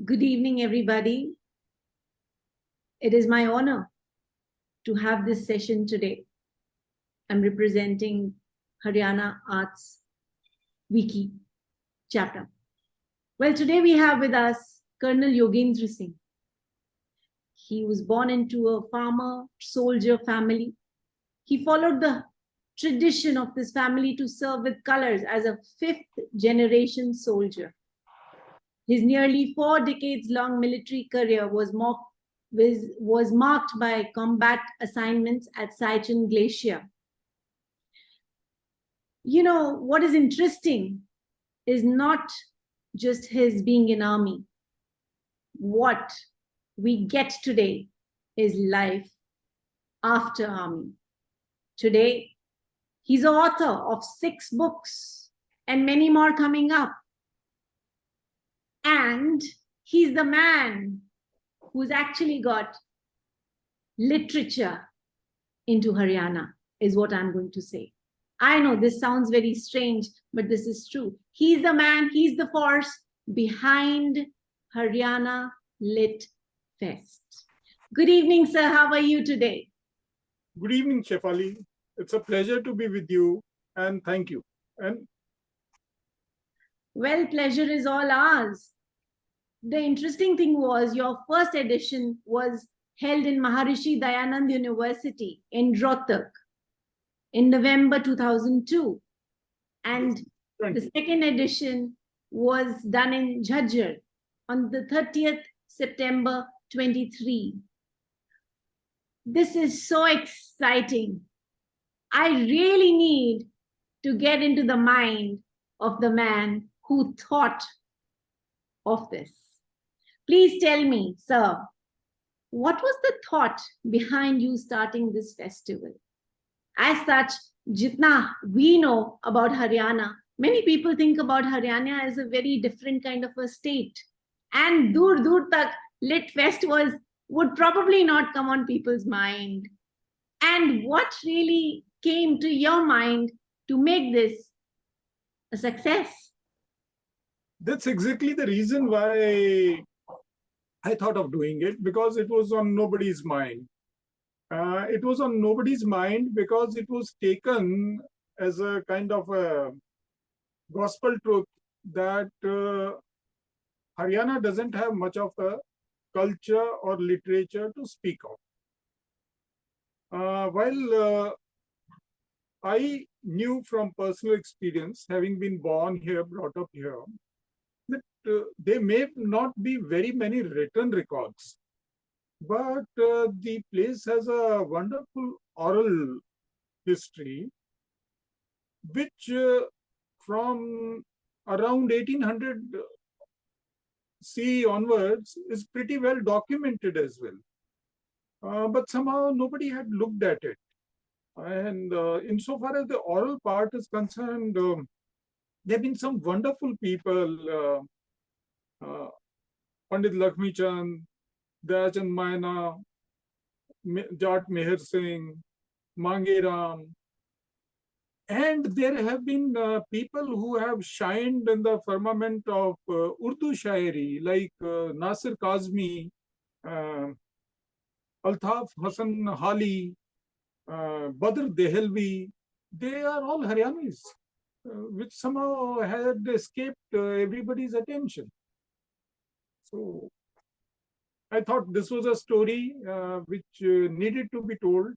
Good evening, everybody. It is my honor to have this session today. I'm representing Haryana Arts Wiki chapter. Well, today we have with us Colonel Yogender Singh. He was born into a farmer soldier family. He followed the tradition of this family to serve with colors as a fifth generation soldier. His nearly 4 decades long military career was marked by combat assignments at Sichuan Glacier. You know, what is interesting is not just his being in army. What we get today is life after army. Today, he's the author of 6 books and many more coming up. And he's the man who's actually got literature into Haryana, is what I'm going to say. I know this sounds very strange, but this is true. He's the man, he's the force behind Haryana Lit Fest. Good evening, sir. How are you today? Good evening, Shefali. It's a pleasure to be with you, and thank you. And well, pleasure is all ours. The interesting thing was your first edition was held in Maharishi Dayanand University in Rohtak in November 2002. And the second edition was done in Jhajjar on the 30th September 23. This is so exciting. I really need to get into the mind of the man who thought of this. Please tell me, sir, what was the thought behind you starting this festival? As such, jitna we know about Haryana, many people think about Haryana as a very different kind of a state. And dur tak Lit Fest would probably not come on people's mind. And what really came to your mind to make this a success? that's exactly the reason why I thought of doing it, because it was on nobody's mind. It was on nobody's mind because it was taken as a kind of a gospel truth that Haryana doesn't have much of a culture or literature to speak of. While I knew from personal experience, having been born here, brought up here, that there may not be very many written records, but the place has a wonderful oral history, which from around 1800 CE onwards is pretty well documented as well. But somehow nobody had looked at it. And insofar as the oral part is concerned, there have been some wonderful people, Pandit Lakshmi Chand, Dayachand Maina, Jat Meher Singh, Mange Ram, and there have been people who have shined in the firmament of Urdu Shairi, like Nasir Kazmi, Altaf Hassan Hali, Badr Dehelvi. They are all Haryanis, which somehow had escaped everybody's attention. So I thought this was a story which needed to be told,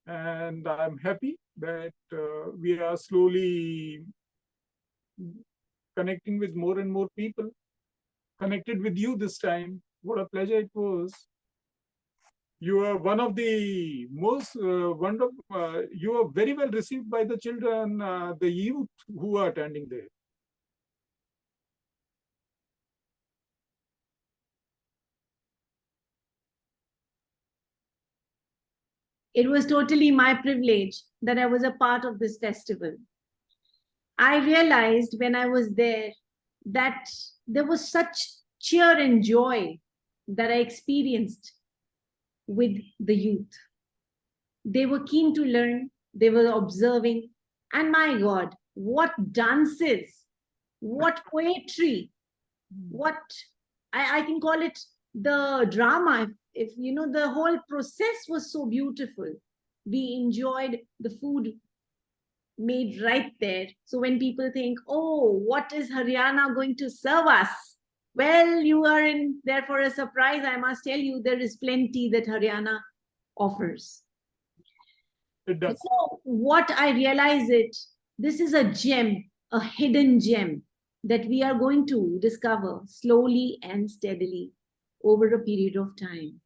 and I'm happy that we are slowly connecting with more and more people. Connected with you this time. What a pleasure it was. You are one of the most wonderful, you are very well received by the children, the youth who are attending there. It was totally my privilege that I was a part of this festival. I realized when I was there that there was such cheer and joy that I experienced with the youth. They were keen to learn, they were observing, and my God, what dances, what poetry, what I can call it the drama. If you know, the whole process was so beautiful. We enjoyed the food made right there. So when people think, oh, what is Haryana going to serve us? Well, you are in there for a surprise. I must tell you, there is plenty that Haryana offers. It does. What I realize it, this is a gem, a hidden gem that we are going to discover slowly and steadily over a period of time.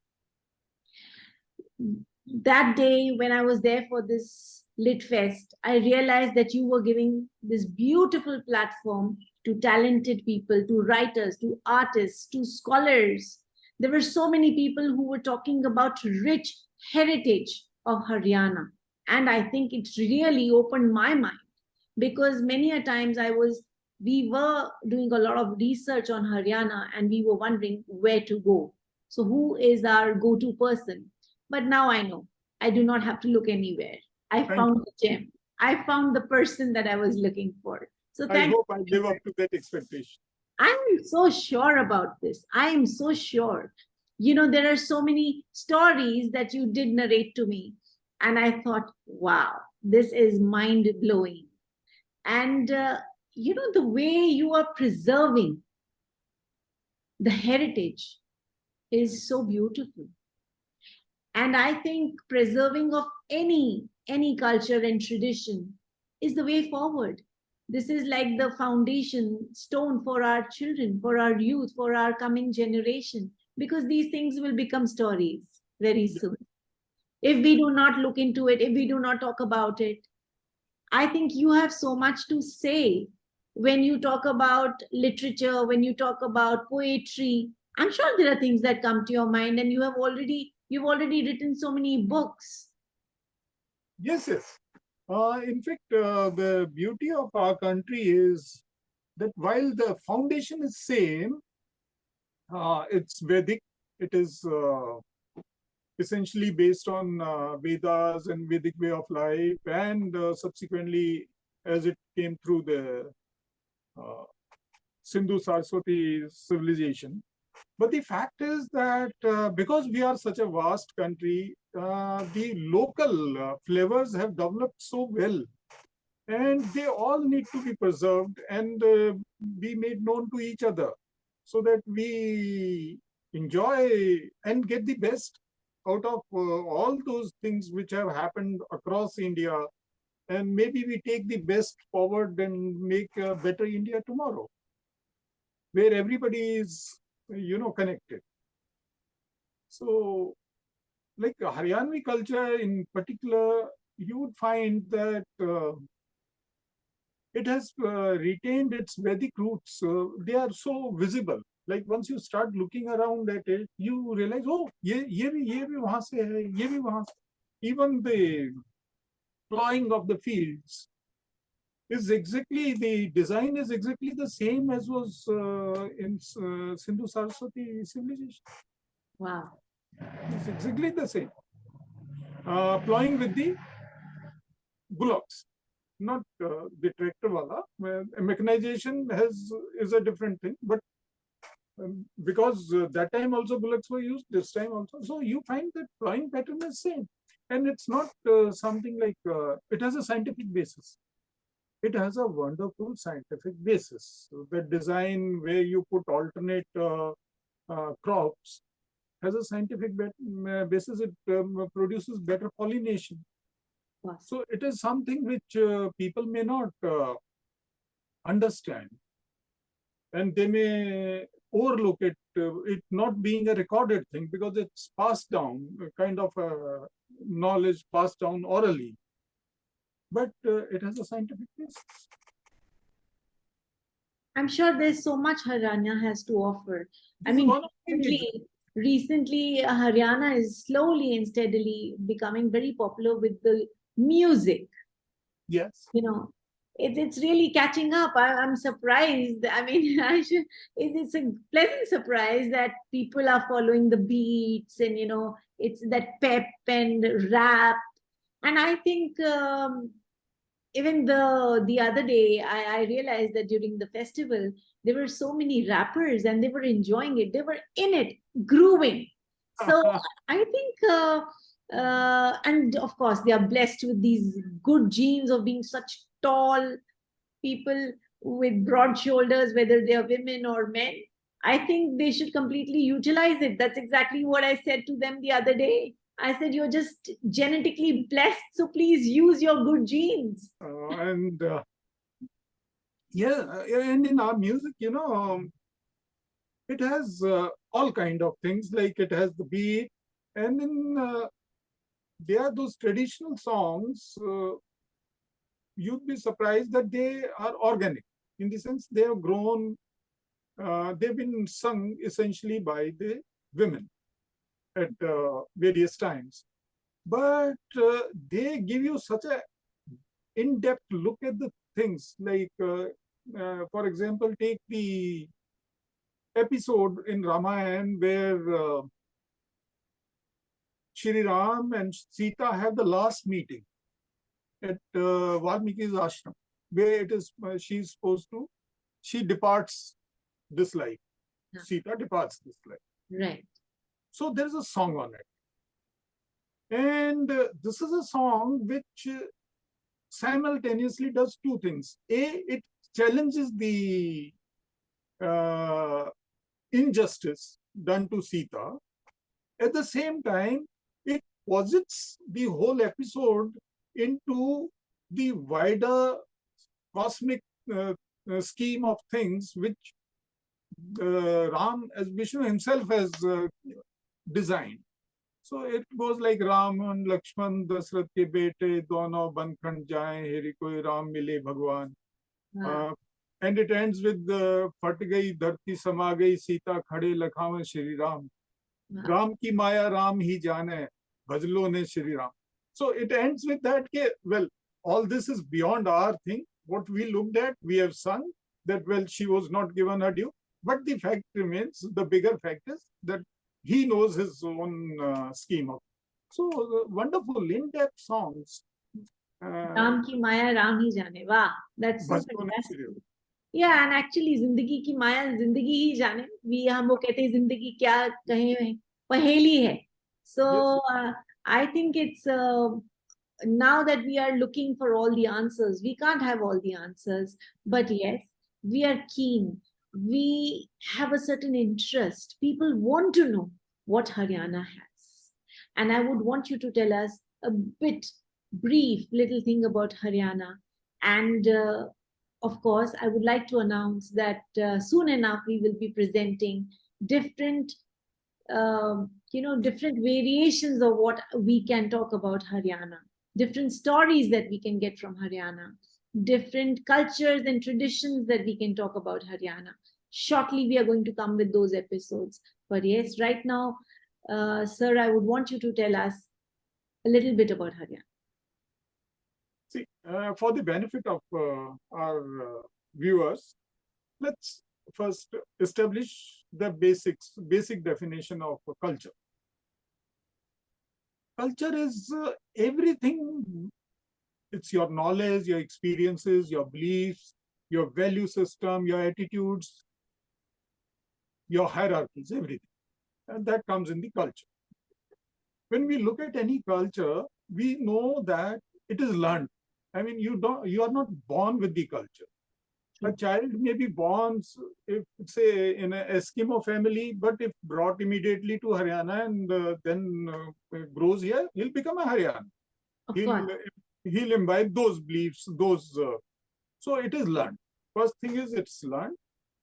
That day when I was there for this Lit Fest, I realized that you were giving this beautiful platform to talented people, to writers, to artists, to scholars. There were so many people who were talking about rich heritage of Haryana. And I think it really opened my mind, because many a times we were doing a lot of research on Haryana and we were wondering where to go. So who is our go-to person? But now I know I do not have to look anywhere. I found the gem. I found the person that I was looking for. So I hope I live up to that expectation. I'm so sure about this. I am so sure. You know, there are so many stories that you did narrate to me. And I thought, wow, this is mind blowing. And, you know, the way you are preserving the heritage is so beautiful. And I think preserving of any culture and tradition is the way forward. This is like the foundation stone for our children, for our youth, for our coming generation, because these things will become stories very soon. If we do not look into it, if we do not talk about it, I think you have so much to say when you talk about literature, when you talk about poetry. I'm sure there are things that come to your mind, and you've already written so many books. Yes, yes. In fact, the beauty of our country is that while the foundation is same, it's Vedic. It is essentially based on Vedas and Vedic way of life, and subsequently, as it came through the Sindhu Saraswati civilization. But the fact is that because we are such a vast country, the local flavors have developed so well, and they all need to be preserved and be made known to each other, so that we enjoy and get the best out of all those things which have happened across India, and maybe we take the best forward and make a better India tomorrow, where everybody is, connected. So, like Haryanvi culture in particular, you would find that it has retained its Vedic roots. They are so visible. Like once you start looking around at it, you realize, oh, ye bhi wahan se hai, ye bhi wahan se. Even the plowing of the fields is exactly, the design is exactly the same as was in Sindhu Saraswati civilization. Wow. It's exactly the same. Plowing with the bullocks, not the tractor wala. Mechanization is a different thing, but because that time also bullocks were used, this time also. So you find that plowing pattern is same. And it's not something like, it has a scientific basis. It has a wonderful scientific basis. So the design where you put alternate crops has a scientific basis. It produces better pollination. Wow. So it is something which people may not understand, and they may overlook it, it not being a recorded thing, because it's passed down, kind of knowledge passed down orally. But it has a scientific basis. I'm sure there's so much Haryana has to offer. I mean, recently Haryana is slowly and steadily becoming very popular with the music. Yes. You know, it's really catching up. I'm surprised. I mean, it's a pleasant surprise that people are following the beats, and it's that pep and rap. And I think even the other day, I realized that during the festival, there were so many rappers and they were enjoying it. They were in it, grooving. So I think, and of course, they are blessed with these good genes of being such tall people with broad shoulders, whether they are women or men. I think they should completely utilize it. That's exactly what I said to them the other day. I said, you're just genetically blessed, so please use your good genes. And yeah, and in our music, it has all kind of things, like it has the beat, and then there are those traditional songs. You'd be surprised that they are organic, in the sense they have grown. They've been sung essentially by the women at various times, but they give you such a in-depth look at the things. Like, for example, take the episode in Ramayana where Shri Ram and Sita have the last meeting at Valmiki's ashram, where it is she departs this life. Yeah. Sita departs this life. Right. So there is a song on it, and this is a song which simultaneously does two things. It challenges the injustice done to Sita. At the same time, it posits the whole episode into the wider cosmic scheme of things which Ram, as Vishnu himself, has designed. So it goes like Ram and Lakshman, Dasrath ke bete, dono ban khand jaye, heri koi Ram mile Bhagwan. And it ends with फट गई धरती समा गई सीता खड़े लखावें श्री राम राम की माया राम ही जाने भजलो ने Shri Ram. So it ends with that, well, all this is beyond our thing. What we looked at, we have sung that, well, she was not given her due. But the fact remains, the bigger fact is that he knows his own scheme of. So wonderful, in-depth songs. Ram ki maya Ram hi jane. Wow, that's so fantastic. Yeah, and actually जिंदगी की माया जिंदगी ही जाने. हम वो कहते हैं जिंदगी क्या कहें पहेली है. So I think it's now that we are looking for all the answers, we can't have all the answers, but yes, we are keen. We have a certain interest. People want to know what Haryana has. And I would want you to tell us a bit brief little thing about Haryana. And of course, I would like to announce that soon enough, we will be presenting different different variations of what we can talk about Haryana, different stories that we can get from Haryana, different cultures and traditions that we can talk about Haryana. Shortly, we are going to come with those episodes. But yes, right now, sir, I would want you to tell us a little bit about Haryana. See, for the benefit of our viewers, let's first establish the basic definition of culture. Culture is everything. It's your knowledge, your experiences, your beliefs, your value system, your attitudes, your hierarchies, everything. And that comes in the culture. When we look at any culture, we know that it is learned. I mean, you are not born with the culture. A child may be born, if say, in an Eskimo family, but if brought immediately to Haryana and then grows here, he'll become a Haryan. He'll imbibe those beliefs, so it is learned. First thing is it's learned,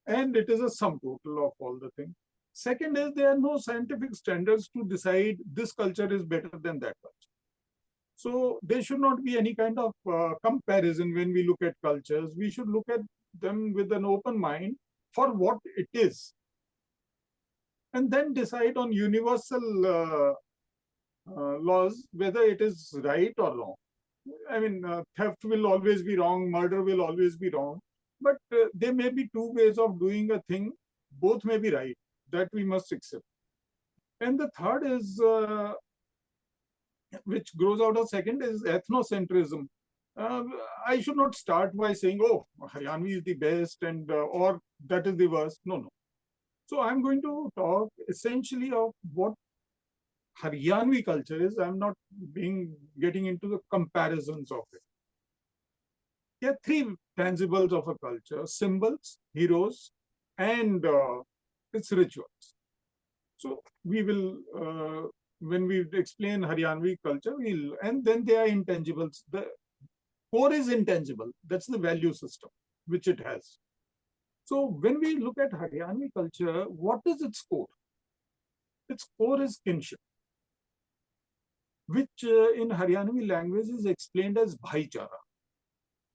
and it is a sum total of all the things. Second is there are no scientific standards to decide this culture is better than that culture. So there should not be any kind of comparison when we look at cultures. We should look at them with an open mind for what it is, and then decide on universal laws whether it is right or wrong. I mean, theft will always be wrong, murder will always be wrong, but there may be two ways of doing a thing. Both may be right. That we must accept. And the third is, which grows out of second, is ethnocentrism. Uh, I should not start by saying, oh, Haryanvi is the best and or that is the worst. No, no. So I'm going to talk essentially of what Haryanvi culture is. I'm not getting into the comparisons of it. There are three tangibles of a culture: symbols, heroes, and its rituals. So we will, when we explain Haryanvi culture, and then there are intangibles. The core is intangible. That's the value system which it has. So when we look at Haryanvi culture, what is its core? Its core is kinship, which in Haryanvi language is explained as bhaichara.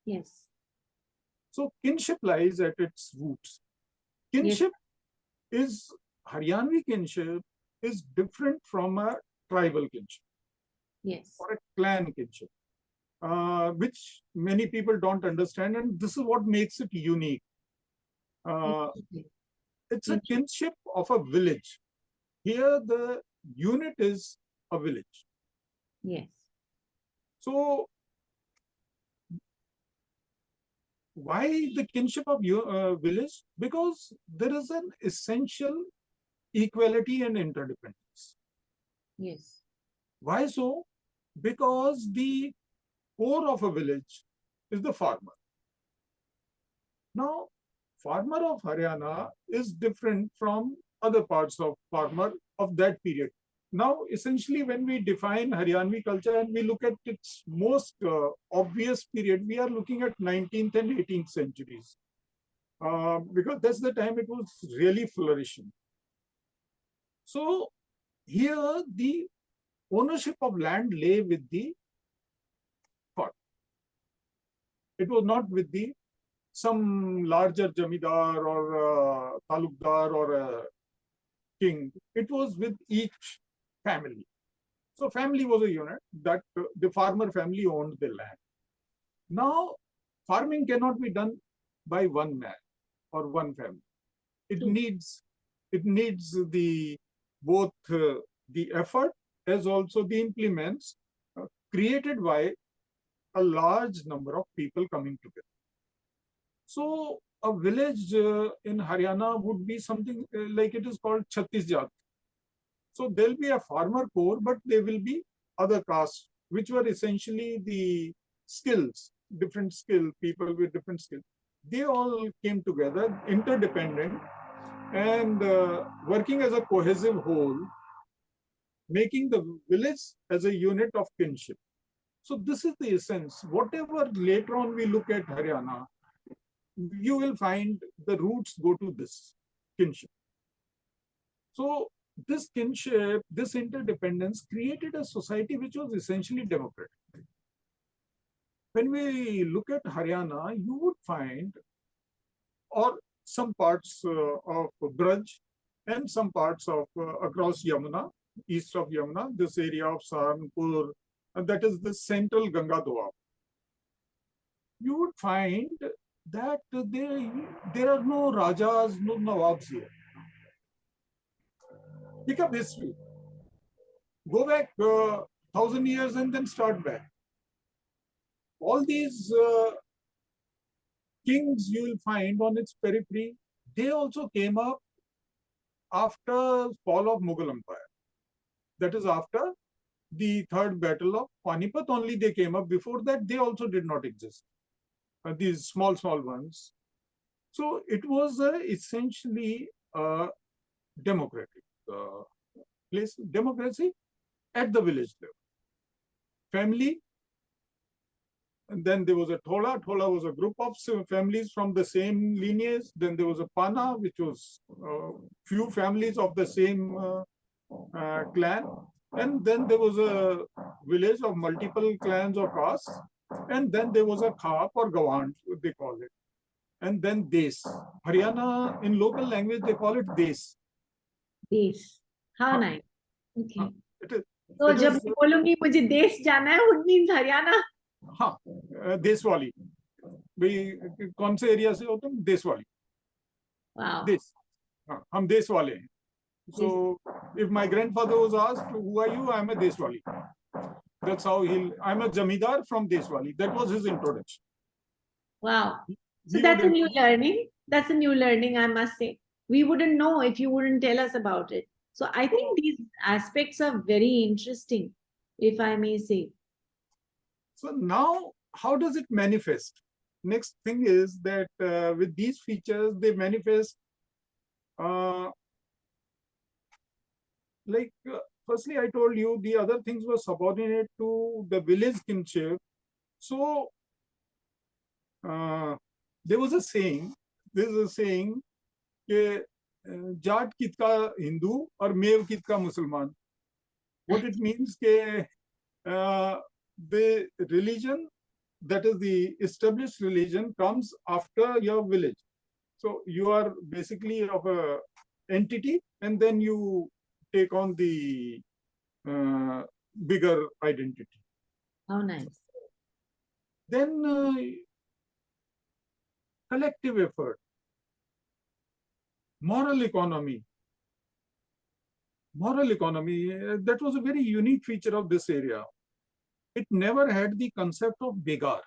Yes. So kinship lies at its roots. Kinship is Haryanvi kinship is different from a tribal kinship Yes. or a clan kinship, which many people don't understand, and this is what makes it unique. It's a kinship of a village. Here, the unit is a village. Yes. So, why the kinship of village? Because there is an essential equality and interdependence. Yes. Why so? Because the core of a village is the farmer. Now, farmer of Haryana is different from other parts of farmer of that period. Now, essentially, when we define Haryanvi culture and we look at its most obvious period, we are looking at 19th and 18th centuries. Because that's the time it was really flourishing. So, here the ownership of land lay with the farmer. It was not with the some larger jamidar or talukdar or a king. It was with each family. So family was a unit that the farmer family owned the land. Now, farming cannot be done by one man or one family. It needs the both the effort as also the implements created by a large number of people coming together. So a village in Haryana would be something like it is called Chhattis Jat. So there'll be a farmer core, but there will be other castes, which were essentially the skills, different skill, people with different skills. They all came together, interdependent, and working as a cohesive whole, making the village as a unit of kinship. So this is the essence. Whatever later on we look at Haryana, you will find the roots go to this kinship. So this kinship, this interdependence created a society which was essentially democratic. When we look at Haryana, you would find, or some parts of Braj and some parts of across Yamuna, east of Yamuna, this area of Saharanpur, that is the central Ganga Doab. You would find that there are no Rajas, no Nawabs here. Pick up history. Go back 1,000 years and then start back. All these kings you will find on its periphery, they also came up after fall of Mughal Empire. That is after the third battle of Panipat only they came up. Before that, they also did not exist. These small ones. So it was essentially a democratic place, democracy at the village level. Family, and then there was a Thola. Thola was a group of families from the same lineage. Then there was a Pana, which was few families of the same clan. And then there was a village of multiple clans or castes. And then there was a Khap or Gawand, they call it. And then Des. Haryana, in local language, they call it Des. Des. How हाँ, nice. Okay. हाँ, it is, तो it जब is, मैं बोलूंगी मुझे देश जाना है, it means हरियाणा. हाँ, देश वाली. भाई कौन से एरिया से हो तुम? देश वाली. Wow. देश. हाँ, हम देश वाले हैं. So if my grandfather was asked, who are you? I am a Deswali. That's how I'm a Jamidar from Deshwali. That was his introduction. Wow. So He that's would a new learning. That's a new learning, I must say. We wouldn't know if you wouldn't tell us about it. So I think these aspects are very interesting, if I may say. So now, how does it manifest? Next thing is that with these features, they manifest uh, like, firstly, I told you the other things were subordinate to the village kinship. So there was a saying, there is a saying, कि जाट कित का हिंदू और मेव कित का मुसलमान. What it means के the religion, that is the established religion, comes after your village. So you are basically of a entity, and then you take on the bigger identity. How nice. Then collective effort, moral economy. Moral economy, that was a very unique feature of this area. It never had the concept of begar,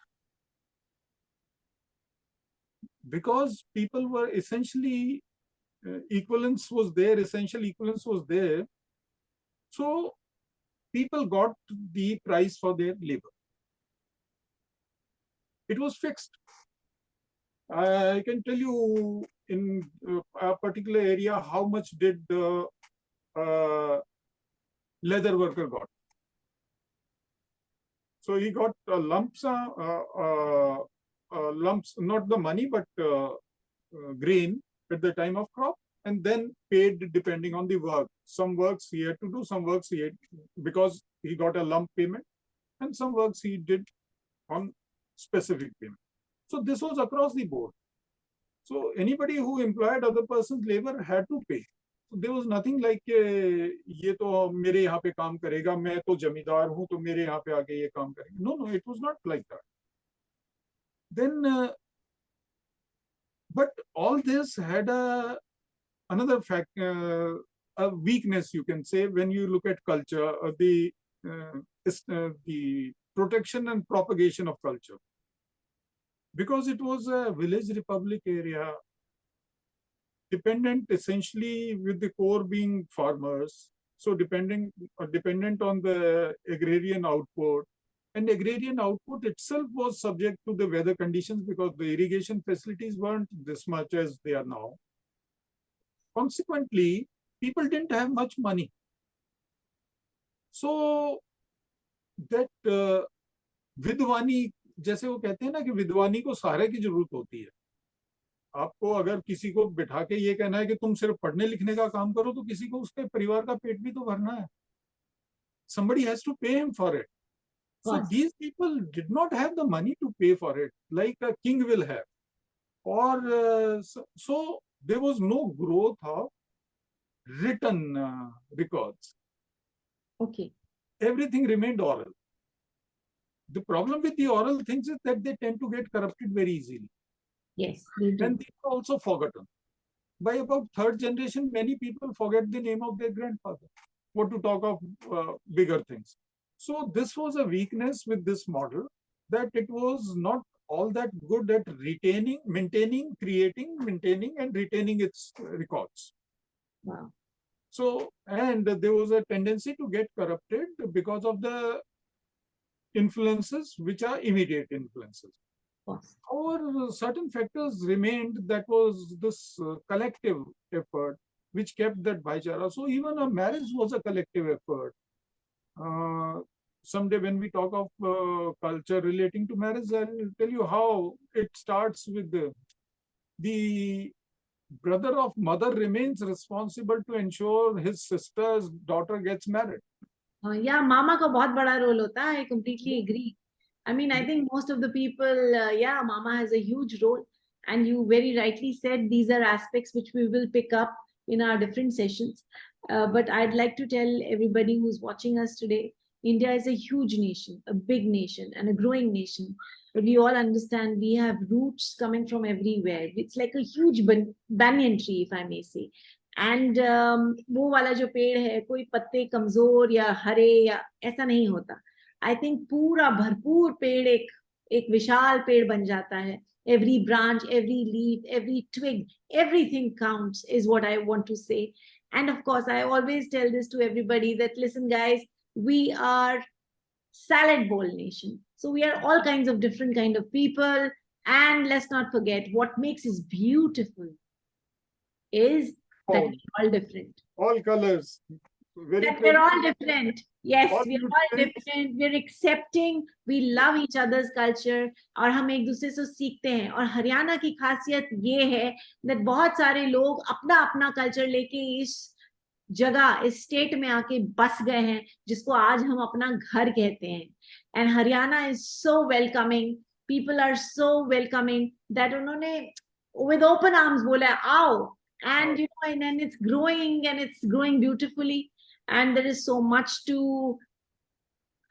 because people were essentially, equivalence was there, essential equivalence was there. So people got the price for their labor. It was fixed. I can tell you in a particular area how much did the leather worker got. So he got lumps, lumps, not the money, but grain at the time of crop, and then paid depending on the work. Some works he had to do, some works he had, because he got a lump payment, and some works he did on specific payment. So this was across the board. So anybody who employed other person's labor had to pay. So there was nothing like ये तो मेरे यहाँ पे काम करेगा, मैं तो जमींदार हूँ तो मेरे यहाँ पे आके ये काम करेगा. No, it was not like that. Then, but all this had another fact, a weakness, you can say, when you look at culture, the protection and propagation of culture. Because it was a village republic area, dependent essentially with the core being farmers, so dependent on the agrarian output, and agrarian output itself was subject to the weather conditions because the irrigation facilities weren't this much as they are now. Consequently, people didn't have much money. So that विद्वानी, जैसे वो कहते हैं ना कि विद्वानी को सहारे की जरूरत होती है. आपको अगर किसी को बिठा के ये कहना है कि तुम सिर्फ पढ़ने लिखने का काम करो, तो किसी को उसके परिवार का पेट भी तो भरना है. Somebody has to pay him for it. So these people did not have the money to pay for it like a king will have. Or so there was no growth of written records. Okay. Everything remained oral. The problem with the oral things is that they tend to get corrupted very easily. Yes, they do. And they are also forgotten. By about third generation, many people forget the name of their grandfather. What to talk of bigger things. So this was a weakness with this model, that it was not all that good at retaining, maintaining, creating, maintaining, and retaining its records. Wow. So, and there was a tendency to get corrupted because of the influences which are immediate influences. However, certain factors remained, that was this collective effort which kept that bhaichara. So even a marriage was a collective effort. Someday when we talk of culture relating to marriage, I will tell you how it starts with the brother of mother remains responsible to ensure his sister's daughter gets married. Yeah, mama का बहुत बड़ा role होता है. I completely agree. I mean, I think most of the people, yeah, mama has a huge role. And you very rightly said these are aspects which we will pick up in our different sessions. But I'd like to tell everybody who's watching us today, India is a huge nation, a big nation, and a growing nation. But we all understand we have roots coming from everywhere. It's like a huge banyan tree, if I may say. And वो वाला जो पेड़ है, कोई पत्ते कमजोर या हरे या ऐसा नहीं होता. I think पूरा भरपूर पेड़ एक विशाल पेड़ बन जाता है. Every branch, every leaf, every twig, everything counts is what I want to say. And of course, I always tell this to everybody that, listen, guys, we are salad bowl nation. So we are all kinds of different kind of people. And let's not forget, what makes us beautiful is that we're all different. All colors. Very That we're all pretty. different. Yes, All we're all different. different. We're accepting. We love each other's culture. और हम एक दूसरे से सीखते हैं. और हरियाणा की खासियत ये है that बहुत सारे लोग अपना अपना कल्चर लेके इस जगह, इस स्टेट में आके बस गए हैं, जिसको आज हम अपना घर कहते हैं. And Haryana is so welcoming. People are so welcoming that उन्होंने with open arms बोला आओ. And you know, and it's growing beautifully. And there is so much to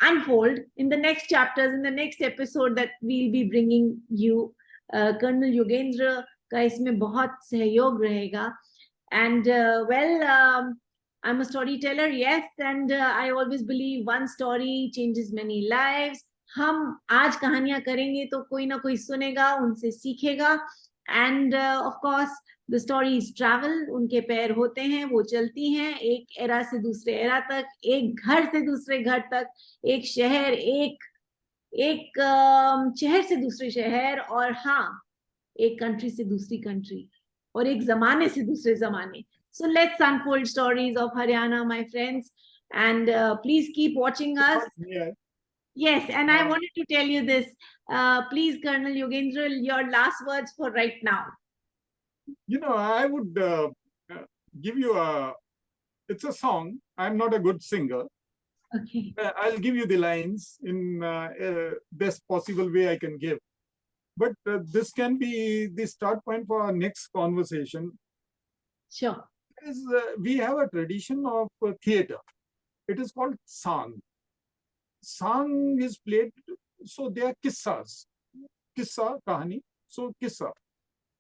unfold in the next chapters, in the next episode that we'll be bringing you. Colonel Yogender का इसमें बहुत सहयोग रहेगा. And I'm a storyteller, yes, and I always believe one story changes many lives. हम आज कहानियां करेंगे तो कोई ना कोई सुनेगा, उनसे सीखेगा. And of course, the stories travel. उनके पैर होते हैं, वो चलती हैं एक एरा से दूसरे एरा तक, एक घर से दूसरे घर तक, एक शहर शहर से दूसरे शहर, और हाँ, एक कंट्री से दूसरी कंट्री, और एक जमाने से दूसरे जमाने. So let's unfold stories of Haryana, my friends, and please keep watching us. Yeah. Yes, and I wanted to tell you this. Please, Colonel Yogender, your last words for right now. You know, I would give you it's a song. I'm not a good singer. Okay. I'll give you the lines in best possible way I can give. But this can be the start point for our next conversation. Sure. We have a tradition of theater. It is called sang. Sang is played, so they are kissas. Kissa, kahani. So kissa.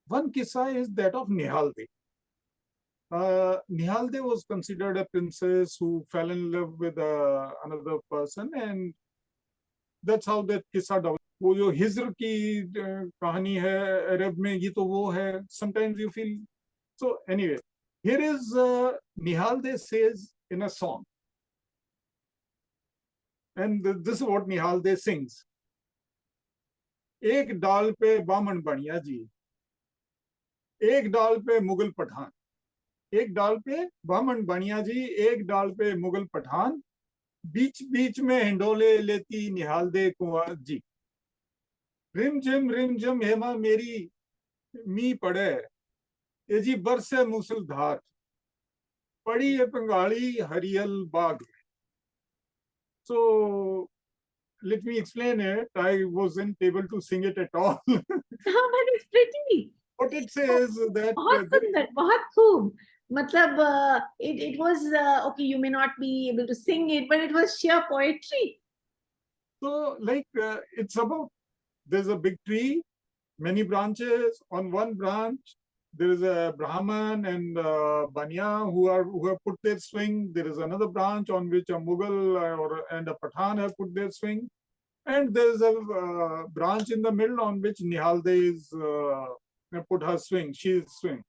One kissa is that of Nihalde. Nihalde was considered a princess who fell in love with another person, and that's how that kissa developed. वो जो हिज्र की कहानी है अरब में, ये तो वो है. Sometimes you feel. So anyway, here is Nihalde says in a song, and this is what Nihalde sings. एक डाल पे बामन बनिया जी, एक डाल पे मुगल पठान, एक डाल पे बामन बनिया जी, एक डाल पे मुगल पठान, बीच बीच में हिंडोले लेती निहालदे कुंवर जी. रिम झिम हेमा मेरी मी पड़े, ये जी बरसे मूसलधार, पड़ी है पंगाली हरियल बाग. So let me explain it. I wasn't able to sing it at all. Oh, but it's pretty. What it says that बहुत सुंदर, बहुत खूब. मतलब it was okay. You may not be able to sing it, but it was sheer poetry. So like it's about, there's a big tree, many branches. On one branch there is a Brahman and Banya who have put their swing. There is another branch on which a Mughal and a Pathan have put their swing, and there is a branch in the middle on which Nihalde is put her swing. She's swing.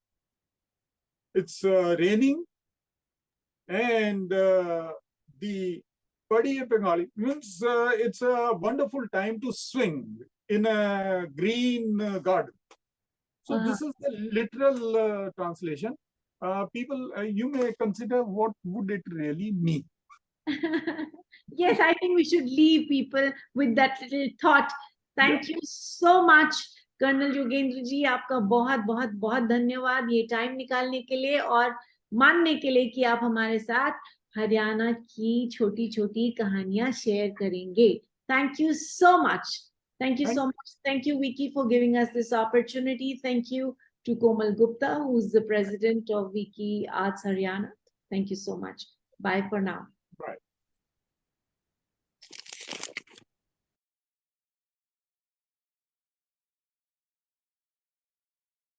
It's raining, and the Padi Bengali means it's a wonderful time to swing in a green garden. So this is the literal translation. People, you may consider what would it really mean. Yes, I think we should leave people with that little thought. Thank you so much, colonel Yogendra ji. आपका बहुत बहुत बहुत धन्यवाद ये time निकालने के लिए और मानने के लिए कि आप हमारे साथ हरियाणा की छोटी छोटी कहानियां शेयर करेंगे. Thank you so much. Thank you so much. Thank you, Vicky, for giving us this opportunity. Thank you to Komal Gupta, who's the president of Wiki Arts Haryana. Thank you so much. Bye for now. Bye.